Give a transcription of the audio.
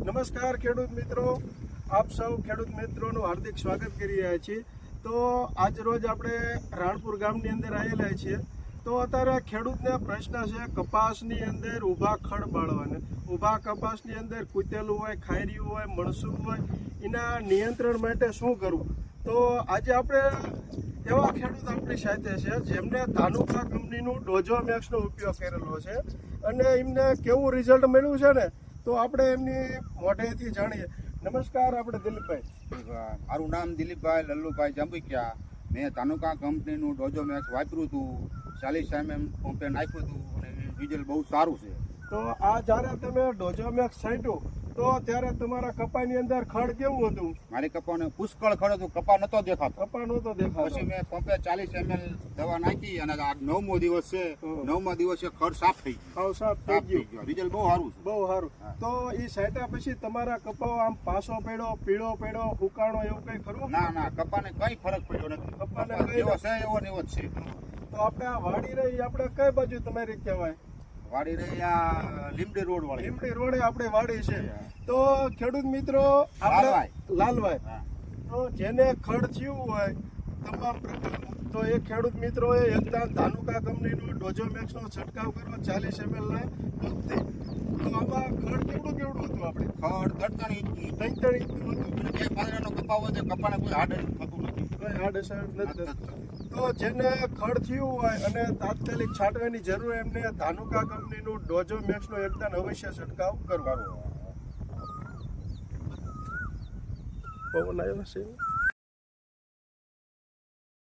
નમસ્કાર ખેડૂત મિત્રો, આપ સૌ ખેડૂત મિત્રોનું હાર્દિક સ્વાગત કરી રહ્યા છીએ. તો આજ રોજ આપણે રાણપુર ગામની અંદર આવેલા છીએ. તો અત્યારે ખેડૂતને પ્રશ્ન છે કપાસની અંદર ઊભા ખડ બાળવાને. ઊભા કપાસની અંદર કૂતેલું હોય, ખાયર્યું હોય, મણસું હોય, એના નિયંત્રણ માટે શું કરવું? તો આજે આપણે એવા ખેડૂત આપણી સાથે છે જેમને ધાનુકા કંપનીનું ડોઝોમેક્સનો ઉપયોગ કરેલો છે અને એમને કેવું રિઝલ્ટ મળ્યું છે ને, તો આપણે એમની મોઢેથી જાણીએ. નમસ્કાર, આપણે દિલીપભાઈ. મારું નામ દિલીપભાઈ લલ્લુભાઈ જાંબુકિયા. મેં ધાનુકા કંપનીનું ડોઝોમેક્સ વાપર્યું હતું, 40 mm પંપે નાખ્યું હતું અને રિઝલ્ટ બહુ સારું છે. તો આ જ્યારે તમે ડોઝોમેક્સ છાંટ્યું તો ત્યારે તમારા કપાની અંદર ખડ કેવું હતું? મારી કપાને પુષ્કળ ખડ હતું, કપા નતો દેખાતો. કપા નહોતો દેખાતો. પછી મેં પંપે 40 ml દવા નાખી અને આ 9મો દિવસ છે. 9મા દિવસે ખડ સાફ થઈ ગયું. સાફ થઈ ગયું. રિઝલ્ટ બહુ સારું છે. બહુ સારું. તો એ છાંટ્યા પછી તમારા કપાઓ આમ પાસો પડ્યો, પીળો પડ્યો, ફૂકાણો એવું કઈ ખરું? ના, કપાને કઈ ફરક પડ્યો નથી. કપાને જેવો છે એવો ને એવો જ છે. તો આપણે આ વાડી રહી, આપણે કઈ બાજુ તમારી કહેવાય? વાડી રહી આ લીમડી રોડ વાળી. લીમડી રોડે આપણે વાડી છે. તો ખેડૂત મિત્રો, આપણે લાલભાઈ, તો જેને ખડ થયું હોય તમામ પ્રકારનું, તો એ ખેડૂત મિત્રોએ એકદમ ધાનુકા કંપનીનો ડોઝોમેક્સનો છંટકાવ કરવો 40 ml ના પંપથી. તો આમાં ખડ કેવડું હતું? આપણે ખડ 3 ઇંચનું હતું. એક પાદરાનો કપા હોય તો કપાને કોઈ આડઅસર થતું નથી. કોઈ આડઅસર નથી. તો જેને ખડ થયું હોય અને તાત્કાલિક છાંટવાની જરૂર, એમને ધાનુકા કંપનીનું ડોઝોમેક્સનો એકદમ અવશ્ય છંટકાવ કરવાનો. પવન આવ્યો છે.